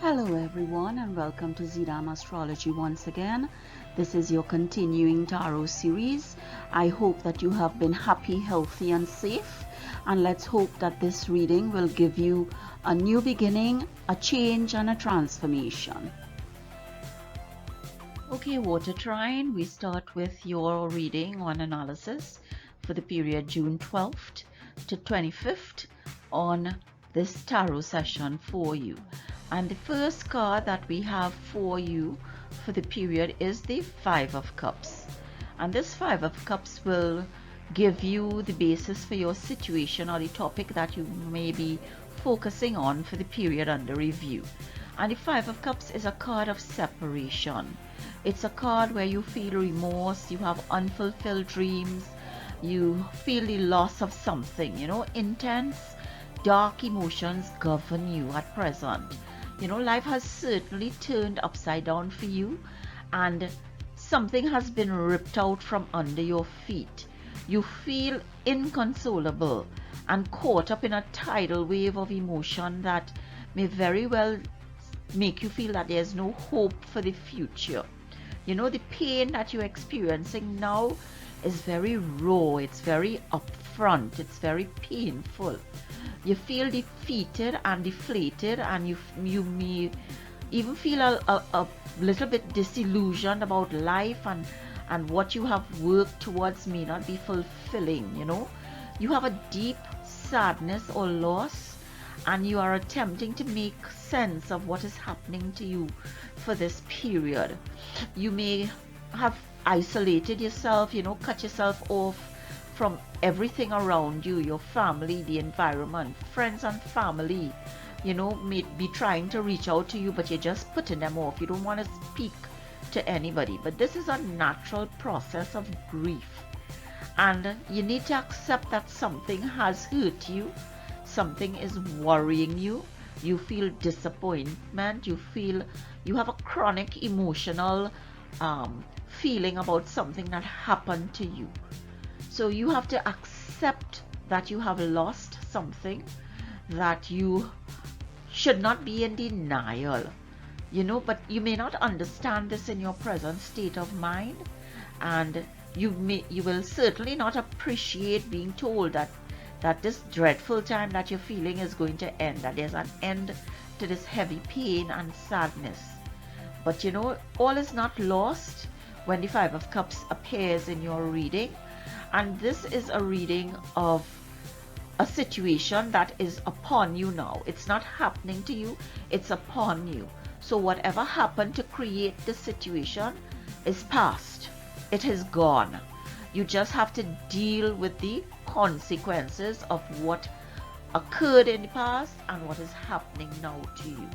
Hello everyone and welcome to Zidam Astrology once again. This is your continuing tarot series. I hope that you have been happy, healthy and safe, and let's hope that this reading will give you a new beginning, a change and a transformation. Okay, Water Trine, we start with your reading on analysis for the period June 12th to 25th on this tarot session for you. And the first card that we have for you for the period is the Five of Cups. And this Five of Cups will give you the basis for your situation or the topic that you may be focusing on for the period under review. And the Five of Cups is a card of separation. It's a card where you feel remorse, you have unfulfilled dreams, you feel the loss of something, intense, dark emotions govern you at present. Life has certainly turned upside down for you and something has been ripped out from under your feet. You feel inconsolable and caught up in a tidal wave of emotion that may very well make you feel that there's no hope for the future. The pain that you're experiencing now is very raw, it's very upfront, it's very painful. You feel defeated and deflated, and you may even feel a little bit disillusioned about life, and what you have worked towards may not be fulfilling. You have a deep sadness or loss, and you are attempting to make sense of what is happening to you for this period. You may have isolated yourself, cut yourself off from everything around you, your family, the environment, friends and family, may be trying to reach out to you, but you're just putting them off. You don't want to speak to anybody. But this is a natural process of grief. And you need to accept that something has hurt you, something is worrying you, you feel disappointment, you have a chronic emotional feeling about something that happened to you. So you have to accept that you have lost something, that you should not be in denial, but you may not understand this in your present state of mind, and you will certainly not appreciate being told that this dreadful time that you're feeling is going to end, that there's an end to this heavy pain and sadness. But all is not lost when the Five of Cups appears in your reading. And this is a reading of a situation that is upon you now. It's not happening to you, it's upon you. So whatever happened to create the situation is past. It is gone. You just have to deal with the consequences of what occurred in the past and what is happening now to you.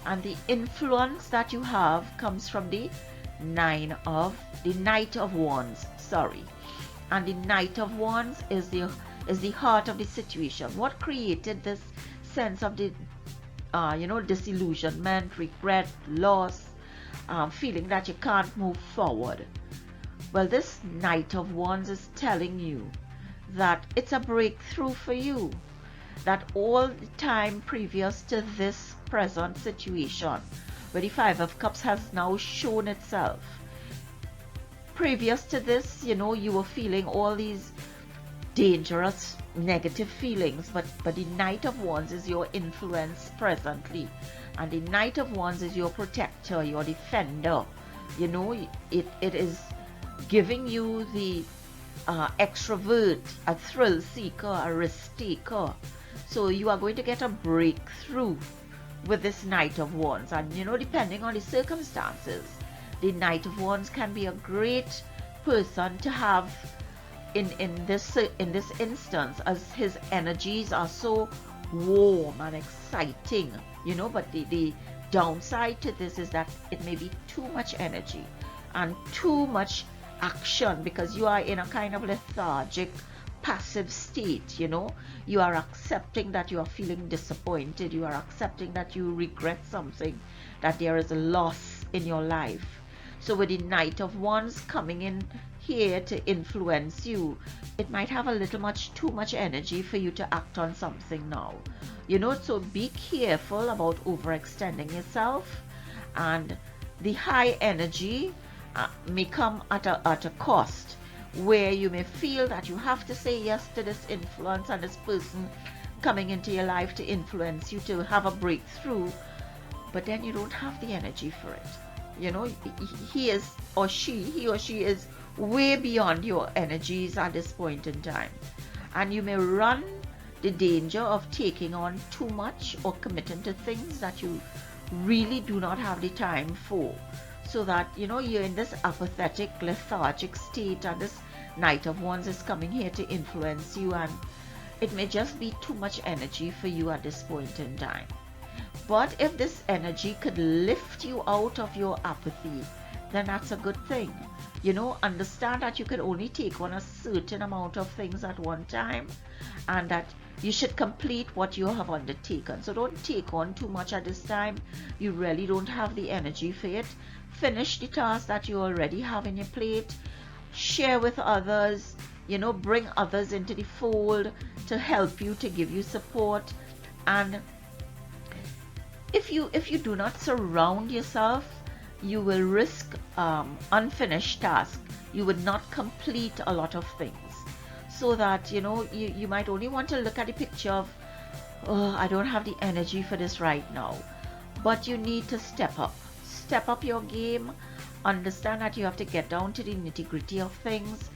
And the influence that you have comes from the Knight of Wands. And the Knight of Wands is the heart of the situation. What created this sense of the disillusionment, regret, loss, feeling that you can't move forward? Well, this Knight of Wands is telling you that it's a breakthrough for you, that all the time previous to this present situation where the Five of Cups has now shown itself, previous to this, you were feeling all these dangerous negative feelings, but the Knight of Wands is your influence presently, and the Knight of Wands is your protector, your defender. It is giving you the extrovert, a thrill seeker, a risk taker. So you are going to get a breakthrough with this Knight of Wands, and depending on the circumstances, the Knight of Wands can be a great person to have in this instance, as his energies are so warm and exciting, but the downside to this is that it may be too much energy and too much action, because you are in a kind of lethargic, passive state. You are accepting that you are feeling disappointed, you are accepting that you regret something, that there is a loss in your life. So with the Knight of Wands coming in here to influence you, it might have a little too much energy for you to act on something now. So be careful about overextending yourself, and the high energy may come at a cost, where you may feel that you have to say yes to this influence and this person coming into your life to influence you to have a breakthrough, but then you don't have the energy for it. He or she is way beyond your energies at this point in time, and you may run the danger of taking on too much or committing to things that you really do not have the time for, so that you're in this apathetic, lethargic state, and this Knight of Wands is coming here to influence you, and it may just be too much energy for you at this point in time. But if this energy could lift you out of your apathy, then that's a good thing. Understand that you can only take on a certain amount of things at one time, and that you should complete what you have undertaken. So don't take on too much at this time. You really don't have the energy for it. Finish the task that you already have in your plate. Share with others, bring others into the fold to help you, to give you support. And if you do not surround yourself, you will risk unfinished tasks. You would not complete a lot of things, so that you might only want to look at the picture of, oh, I don't have the energy for this right now. But you need to step up your game. Understand that you have to get down to the nitty-gritty of things.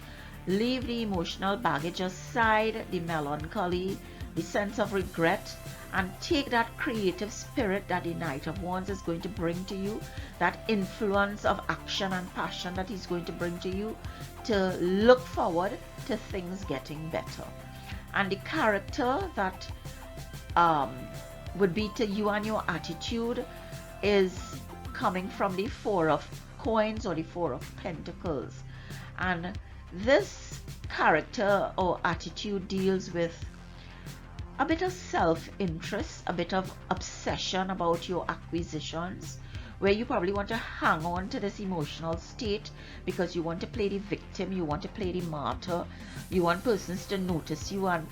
Leave the emotional baggage aside, the melancholy, the sense of regret, and take that creative spirit that the Knight of Wands is going to bring to you, that influence of action and passion that he's going to bring to you, to look forward to things getting better. And the character that would be to you and your attitude is coming from the Four of Coins or the Four of Pentacles. And this character or attitude deals with a bit of self-interest, a bit of obsession about your acquisitions, where you probably want to hang on to this emotional state because you want to play the victim, you want to play the martyr, you want persons to notice you and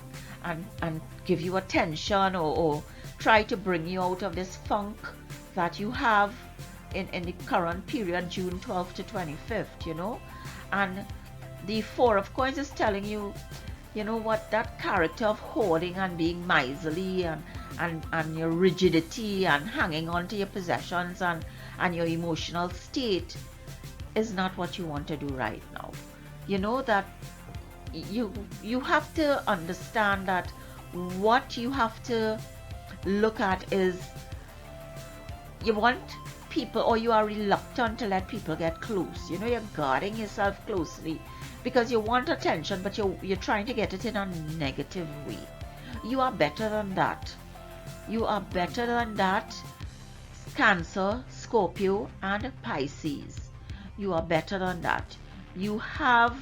give you attention, or try to bring you out of this funk that you have in the current period, June 12th to 25th, And the Four of Coins is telling you, that character of hoarding and being miserly and your rigidity and hanging on to your possessions and your emotional state is not what you want to do right now. That you have to understand that what you have to look at is, you want people, or you are reluctant to let people get close. You're guarding yourself closely because you want attention, but you're trying to get it in a negative way. You are better than that. You are better than that, Cancer, Scorpio, and Pisces. You are better than that. You have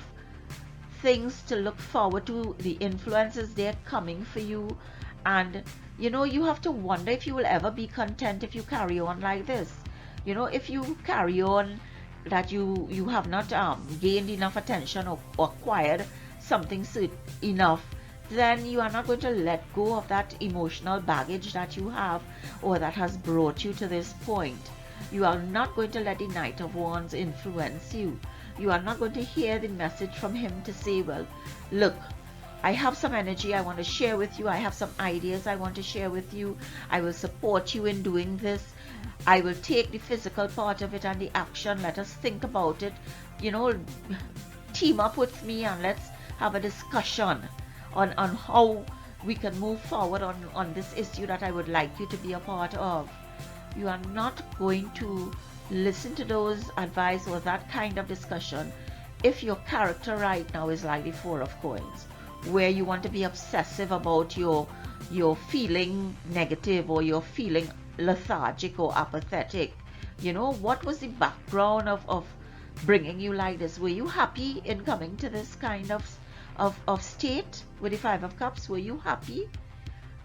things to look forward to. The influences, they're coming for you, and you have to wonder if you will ever be content if you carry on like this. If you carry on that you have not gained enough attention or acquired something enough, then you are not going to let go of that emotional baggage that you have, or that has brought you to this point. You are not going to let the Knight of Wands influence you. You are not going to hear the message from him to say, well, look, I have some energy I want to share with you. I have some ideas I want to share with you. I will support you in doing this. I will take the physical part of it and the action. Let us think about it. Team up with me and let's have a discussion on how we can move forward on this issue that I would like you to be a part of. You are not going to listen to those advice or that kind of discussion if your character right now is like the Four of Coins, where you want to be obsessive about your feeling negative, or you're feeling lethargic or apathetic. What was the background of bringing you like this? Were you happy in coming to this kind of state with the Five of Cups? Were you happy?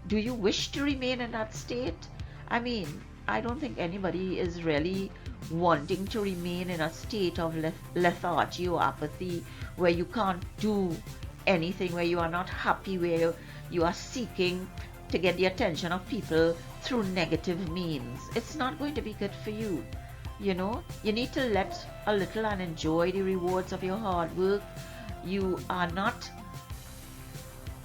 Do you wish to remain in that state? I mean, I don't think anybody is really wanting to remain in a state of lethargy or apathy, where you can't do anything, where you are not happy, where you are seeking to get the attention of people through negative means. It's not going to be good for you. You know, you need to let a little and enjoy the rewards of your hard work. You are not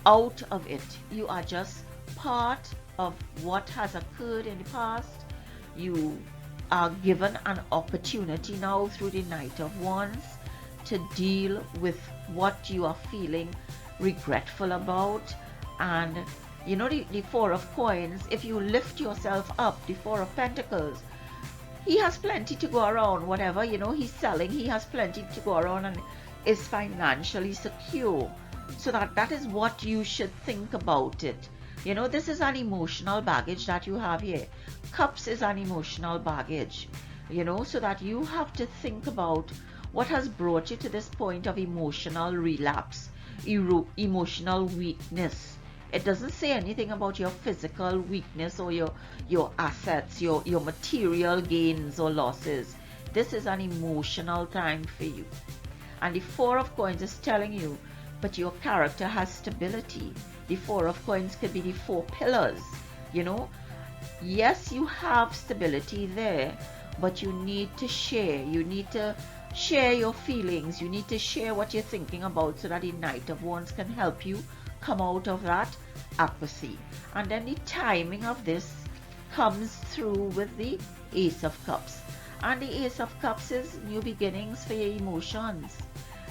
out of it. You are just part of what has occurred in the past. You are given an opportunity now through the Knight of Wands to deal with what you are feeling regretful about. And you know, the Four of Coins, if you lift yourself up, the Four of Pentacles, he has plenty to go around. Whatever, you know, he's selling, he has plenty to go around and is financially secure. So that is what you should think about it. You know, this is an emotional baggage that you have here. Cups is an emotional baggage, you know, so that you have to think about what has brought you to this point of emotional relapse, emotional weakness. It doesn't say anything about your physical weakness or your assets, your material gains or losses. This is an emotional time for you. And the Four of Coins is telling you, but your character has stability. The Four of Coins could be the four pillars, you know. Yes, you have stability there, but you need to share. You need to share your feelings. You need to share what you're thinking about, so that the Knight of Wands can help you come out of that apathy. And then the timing of this comes through with the Ace of Cups. And the Ace of Cups is new beginnings for your emotions.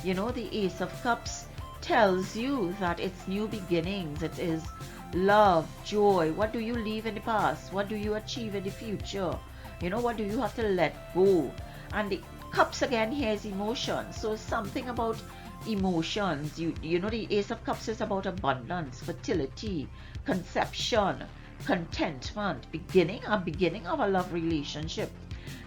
You know, the Ace of Cups tells you that it's new beginnings. It is love, joy. What do you leave in the past? What do you achieve in the future? You know, what do you have to let go? And the Cups again here is emotion. So something about emotions. You know, the Ace of Cups is about abundance, fertility, conception, contentment, beginning of a love relationship.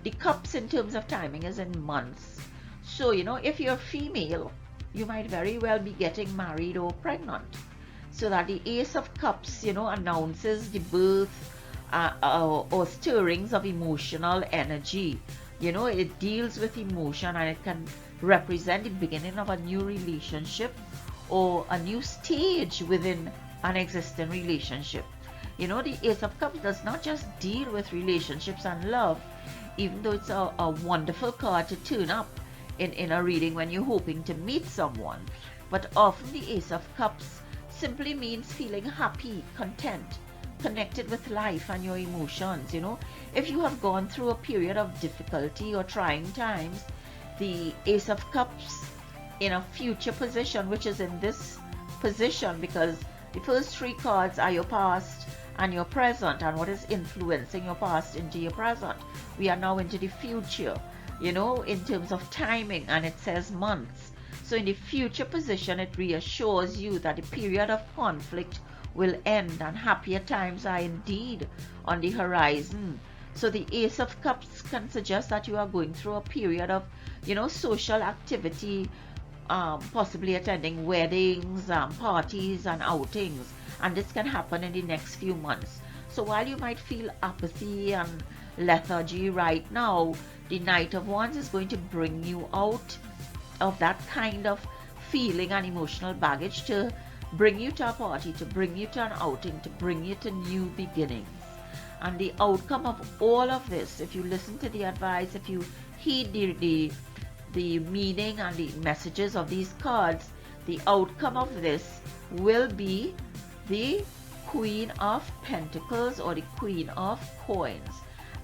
The Cups in terms of timing is in months. So, you know, if you're female, you might very well be getting married or pregnant. So that the Ace of Cups, you know, announces the birth or stirrings of emotional energy. You know, it deals with emotion, and it can represent the beginning of a new relationship or a new stage within an existing relationship. You know, the Ace of Cups does not just deal with relationships and love, even though it's a wonderful card to turn up in a reading when you're hoping to meet someone. But often the Ace of Cups simply means feeling happy, content, connected with life and your emotions. You know, if you have gone through a period of difficulty or trying times, the Ace of Cups in a future position, which is in this position, because the first three cards are your past and your present, and what is influencing your past into your present. We are now into the future, you know, in terms of timing, and it says months. So in the future position, it reassures you that the period of conflict will end and happier times are indeed on the horizon. So the Ace of Cups can suggest that you are going through a period of, you know, social activity, possibly attending weddings, parties and outings, and this can happen in the next few months. So while you might feel apathy and lethargy right now, the Knight of Wands is going to bring you out of that kind of feeling and emotional baggage, to bring you to a party, to bring you to an outing, to bring you to new beginnings. And the outcome of all of this, if you listen to the advice, if you heed the meaning and the messages of these cards, the outcome of this will be the Queen of Pentacles or the Queen of Coins.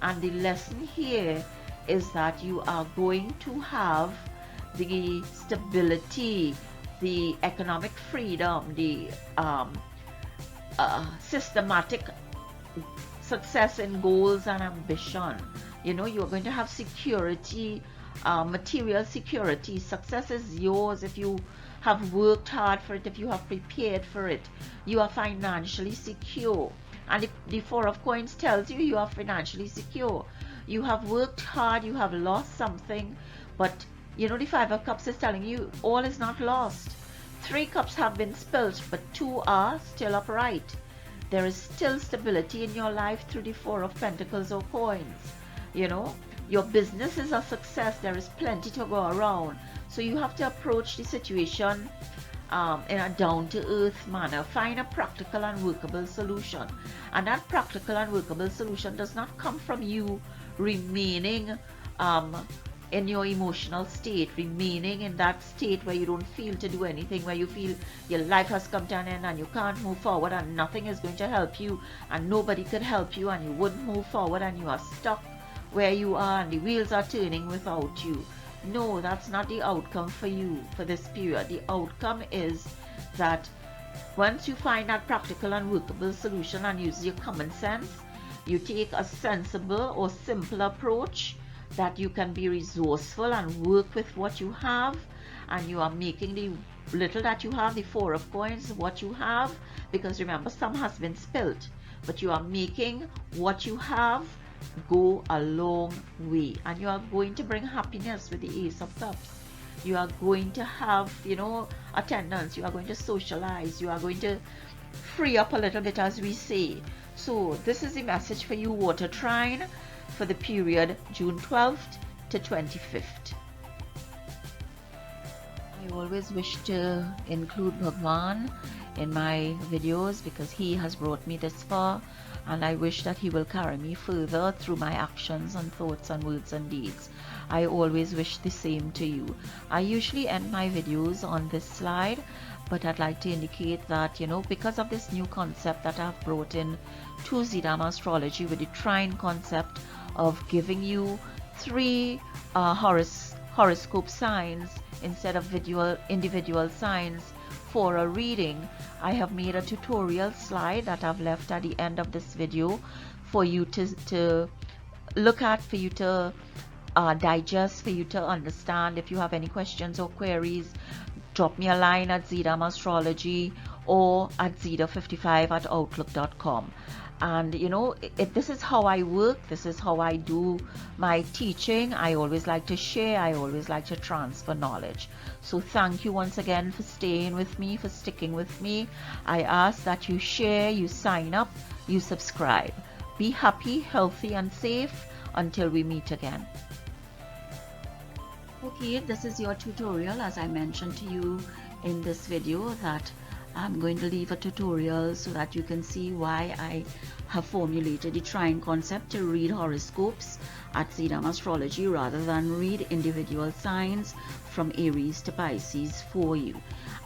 And the lesson here is that you are going to have the stability, the economic freedom, the systematic success in goals and ambition. You know, you're going to have security, material security. Success is yours if you have worked hard for it, if you have prepared for it. You are financially secure. And the Four of Coins tells you you are financially secure. You have worked hard, you have lost something, but you know, the Five of Cups is telling you all is not lost. 3 cups have been spilled, but 2 are still upright. There is still stability in your life through the Four of Pentacles or Coins. You know, Your business is a success. There is plenty to go around. So you have to approach the situation in a down-to-earth manner. Find a practical and workable solution. And that practical and workable solution does not come from you remaining in your emotional state, remaining in that state where you don't feel to do anything, where you feel your life has come to an end and you can't move forward and nothing is going to help you and nobody could help you and you wouldn't move forward and you are stuck where you are and the wheels are turning without you. No, that's not the outcome for you for this period. The outcome is that once you find that practical and workable solution and use your common sense, you take a sensible or simple approach that you can be resourceful and work with what you have, and you are making the little that you have, the 4 of coins, what you have, because remember, some has been spilt, but you are making what you have go a long way, and you are going to bring happiness with the Ace of Cups. You are going to have, you know, attendance, you are going to socialize, you are going to free up a little bit, as we say. So this is the message for you, water trine, for the period June 12th to 25th. I always wish to include Bhagwan in my videos because he has brought me this far, and I wish that he will carry me further through my actions and thoughts and words and deeds. I always wish the same to you. I usually end my videos on this slide, but I'd like to indicate that, you know, because of this new concept that I've brought in to Zidam Astrology with the trine concept of giving you 3 horoscope signs instead of individual signs for a reading, I have made a tutorial slide that I've left at the end of this video for you to look at, for you to digest, for you to understand. If you have any questions or queries, drop me a line at Zidam Astrology or at zida55@outlook.com. And you know, this is how I work, this is how I do my teaching. I always like to share, I always like to transfer knowledge. So thank you once again for staying with me, for sticking with me. I ask that you share, you sign up, you subscribe. Be happy, healthy and safe until we meet again. Okay, this is your tutorial. As I mentioned to you in this video, that I'm going to leave a tutorial so that you can see why I have formulated the trine concept to read horoscopes at Zidam Astrology rather than read individual signs from Aries to Pisces for you.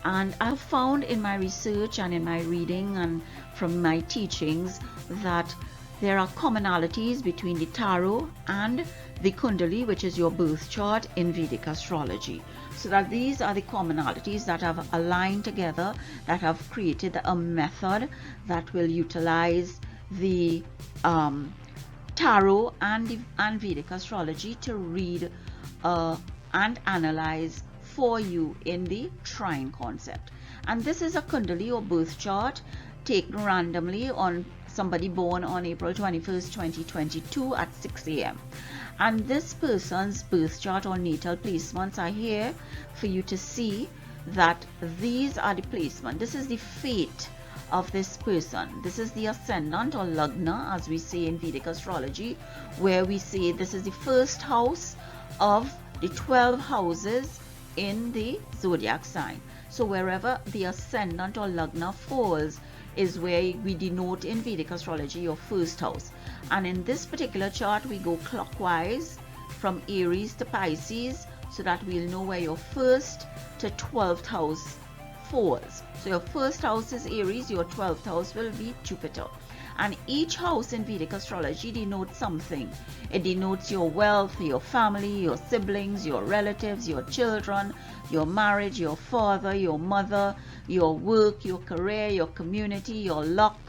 And I've found in my research and in my reading and from my teachings that there are commonalities between the tarot and the Kundali, which is your birth chart in Vedic astrology. So that these are the commonalities that have aligned together, that have created a method that will utilize the tarot and Vedic astrology to read and analyze for you in the trine concept. And this is a Kundali or birth chart taken randomly on somebody born on April 21st, 2022 at 6 a.m. And this person's birth chart or natal placements are here for you to see that these are the placement. This is the fate of this person. This is the ascendant or lagna, as we say in Vedic astrology, where we say this is the first house of the 12 houses in the zodiac sign. So wherever the ascendant or lagna falls is where we denote in Vedic astrology your first house. And in this particular chart we go clockwise from Aries to Pisces so that we'll know where your first to 12th house falls. So your first house is Aries, your 12th house will be Jupiter. And each house in Vedic astrology denotes something. It denotes your wealth, your family, your siblings, your relatives, your children, your marriage, your father, your mother, your work, your career, your community, your luck,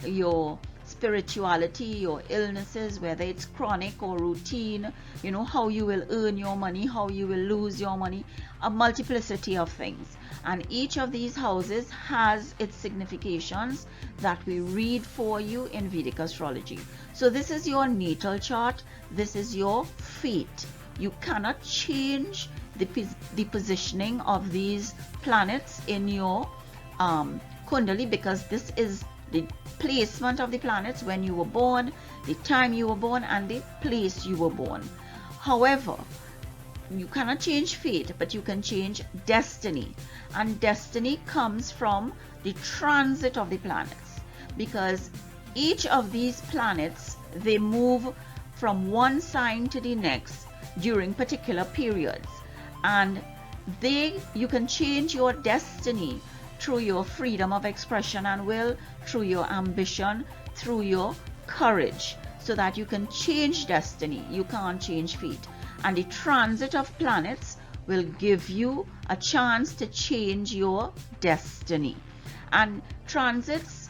your spirituality, your illnesses, whether it's chronic or routine, you know, how you will earn your money, how you will lose your money, a multiplicity of things. And each of these houses has its significations that we read for you in Vedic astrology. So this is your natal chart, this is your fate. You cannot change the positioning of these planets in your Kundali, because this is the placement of the planets when you were born, the time you were born, and the place you were born. However, you cannot change fate, but you can change destiny. And destiny comes from the transit of the planets, because each of these planets, they move from one sign to the next during particular periods, and you can change your destiny through your freedom of expression and will, through your ambition, through your courage, so that you can change destiny. You can't change fate. And the transit of planets will give you a chance to change your destiny. And transits,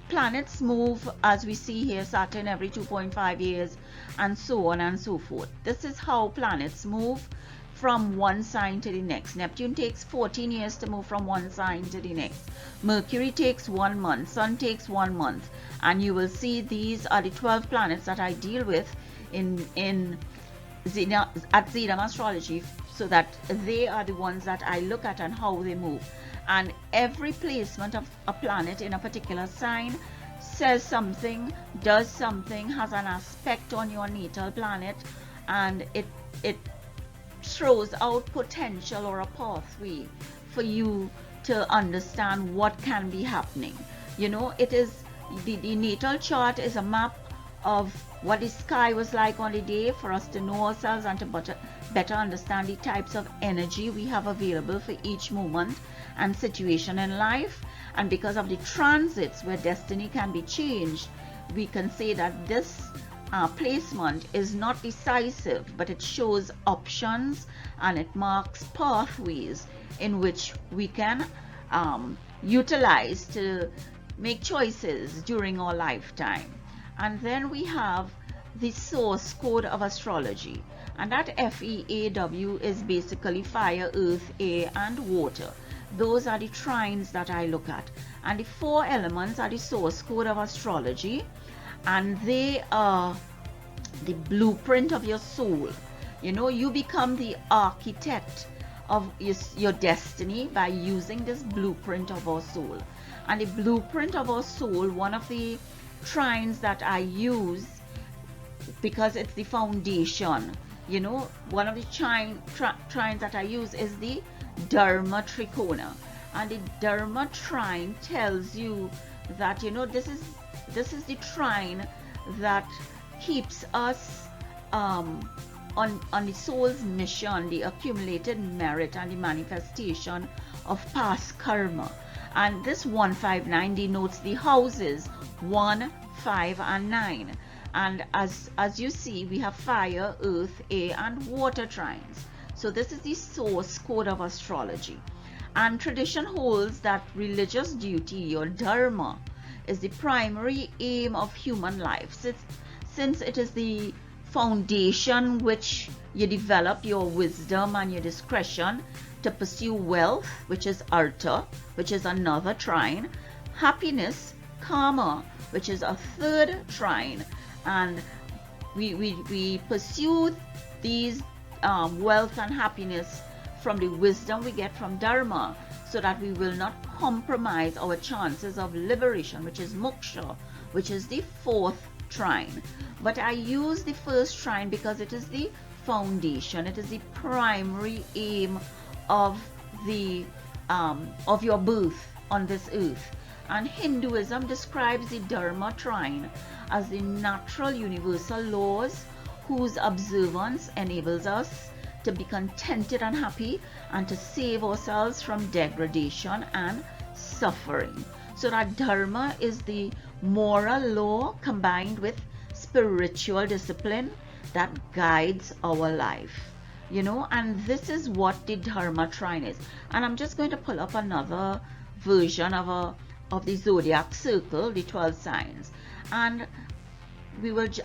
planets move, as we see here, Saturn every 2.5 years, and so on and so forth. This is how planets move from one sign to the next. Neptune takes 14 years to move from one sign to the next. Mercury takes 1 month. Sun takes 1 month. And you will see these are the 12 planets that I deal with at Zedam Astrology, so that they are the ones that I look at and how they move. And every placement of a planet in a particular sign says something, does something, has an aspect on your natal planet, and it throws out potential or a pathway for you to understand what can be happening. You know, it is the natal chart is a map of what the sky was like on the day, for us to know ourselves and to better understand the types of energy we have available for each moment and situation in life. And because of the transits where destiny can be changed, we can say that this placement is not decisive, but it shows options and it marks pathways in which we can utilize to make choices during our lifetime. And then we have the source code of astrology, and that FEAW is basically fire, earth, air, and water. Those are the trines that I look at, and the 4 elements are the source code of astrology, and they are the blueprint of your soul. You know, you become the architect of your destiny by using this blueprint of our soul. And the blueprint of our soul, one of the trines that I use, because it's the foundation, you know, one of the trines that I use is the Dharma Trikona. And the Dharma trine tells you that, you know, this is the trine that keeps us on the soul's mission, the accumulated merit and the manifestation of past karma. And this 159 denotes the houses 1, 5, and 9. And as you see, we have fire, earth, air, and water trines. So this is the source code of astrology. And tradition holds that religious duty, your dharma, is the primary aim of human life, since it is the foundation which you develop your wisdom and your discretion to pursue wealth, which is artha, which is another trine, happiness, karma, which is a third trine, and we pursue these wealth and happiness from the wisdom we get from dharma, so that we will not compromise our chances of liberation, which is moksha, which is the 4th trine. But I use the 1st trine because it is the foundation, it is the primary aim of your birth on this earth. And Hinduism describes the Dharma trine as the natural universal laws whose observance enables us to be contented and happy, and to save ourselves from degradation and suffering. So that dharma is the moral law combined with spiritual discipline that guides our life, you know. And this is what the dharma trine is. And I'm just going to pull up another version of the zodiac circle, the 12 signs, and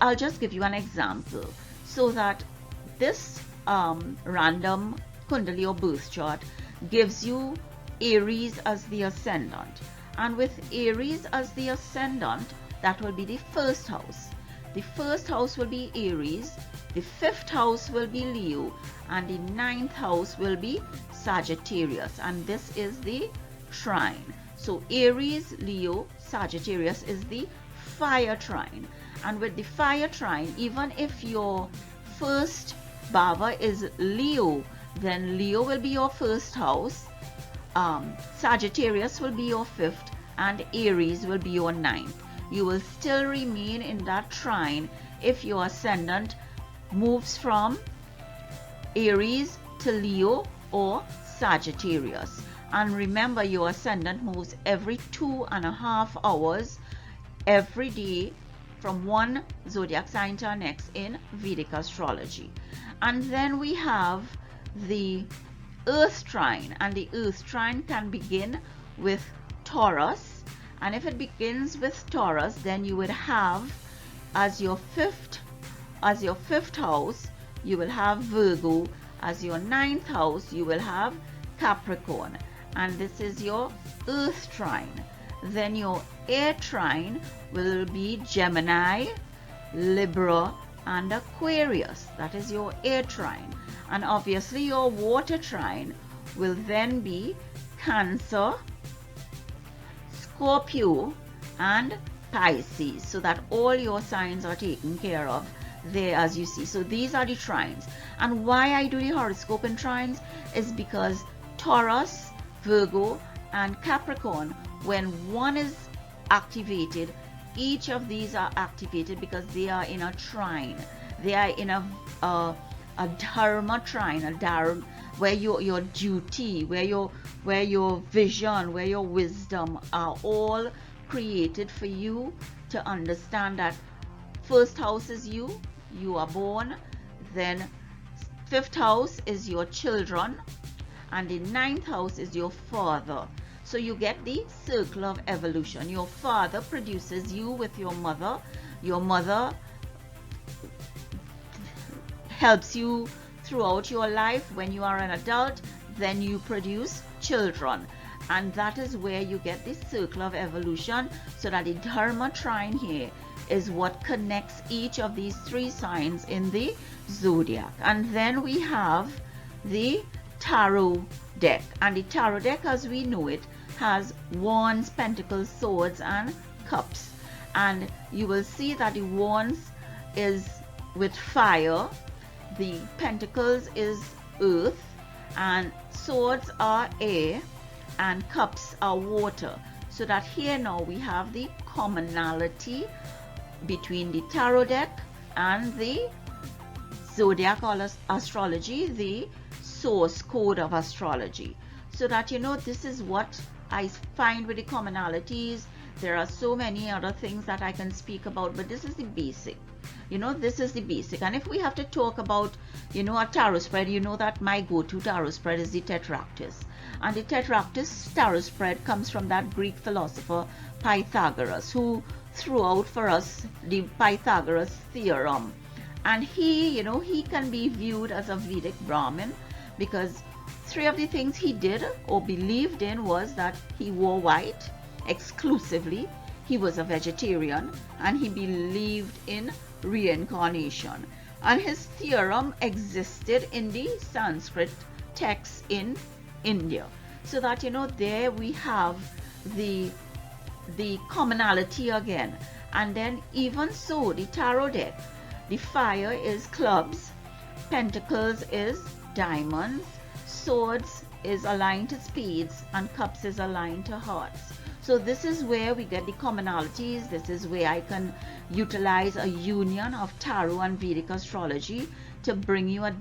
I'll just give you an example, so that this random Kundali or birth chart gives you Aries as the ascendant. And with Aries as the ascendant, that will be the 1st house. The 1st house will be Aries, the 5th house will be Leo, and the 9th house will be Sagittarius. And this is the trine. So Aries, Leo, Sagittarius is the fire trine. And with the fire trine, even if your first Bhava is Leo, then Leo will be your first house, Sagittarius will be your fifth, and Aries will be your ninth. You will still remain in that trine if your ascendant moves from Aries to Leo or Sagittarius. And remember, your ascendant moves every 2.5 hours every day from one zodiac sign to our next in Vedic astrology. And then we have the Earth trine, and the Earth trine can begin with Taurus, and if it begins with Taurus, then you would have as your fifth house, you will have Virgo. As your ninth house, you will have Capricorn, and this is your Earth trine. Then your air trine will be Gemini, Libra, and Aquarius. That is your air trine. And obviously your water trine will then be Cancer, Scorpio, and Pisces, so that all your signs are taken care of there, as you see. So these are the trines. And why I do the horoscope in trines is because Taurus, Virgo, and Capricorn, when one is activated, each of these are activated because they are in a trine. They are in a dharma trine, a dharma, where your duty, where your vision, where your wisdom are all created for you to understand that first house is you are born, then fifth house is your children, and the ninth house is your father. So you get the circle of evolution. Your father produces you with your mother helps you throughout your life. When you are an adult, then you produce children, and that is where you get this circle of evolution. So that the dharma trine here is what connects each of these three signs in the zodiac. And then we have the tarot deck, and the tarot deck as we know it has wands, pentacles, swords, and cups. And you will see that the wands is with fire, the pentacles is earth, and swords are air, and cups are water. So that here now we have the commonality between the tarot deck and the zodiac astrology, the source code of astrology. So that this is what I find with the commonalities. There are so many other things that I can speak about, but this is the basic. This is the basic. And if we have to talk about a tarot spread, that my go-to tarot spread is the Tetractys. And the Tetractys tarot spread comes from that Greek philosopher Pythagoras, who threw out for us the Pythagoras theorem. And he can be viewed as a Vedic Brahmin, because three of the things he did or believed in was that he wore white exclusively, he was a vegetarian, and he believed in reincarnation. And his theorem existed in the Sanskrit texts in India. So that there we have the commonality again. And then even so, the tarot deck, the fire is clubs, pentacles is diamonds, swords is aligned to spades, and cups is aligned to hearts. So this is where we get the commonalities. This is where I can utilize a union of tarot and Vedic astrology to bring you a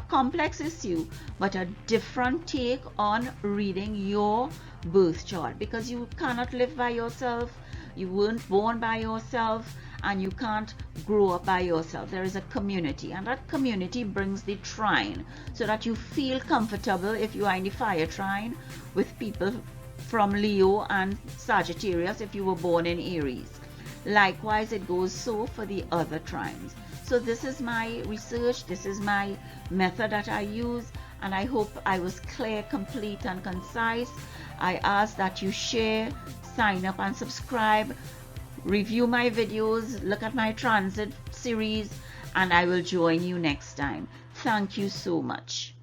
complex issue, but a different take on reading your birth chart, because you cannot live by yourself, you weren't born by yourself, and you can't grow up by yourself. There is a community, and that community brings the trine, so that you feel comfortable if you are in the fire trine with people from Leo and Sagittarius if you were born in Aries. Likewise, it goes so for the other trines. So this is my research, this is my method that I use, and I hope I was clear, complete, and concise. I ask that you share, sign up, and subscribe, review my videos, look at my transit series, and I will join you next time. Thank you so much.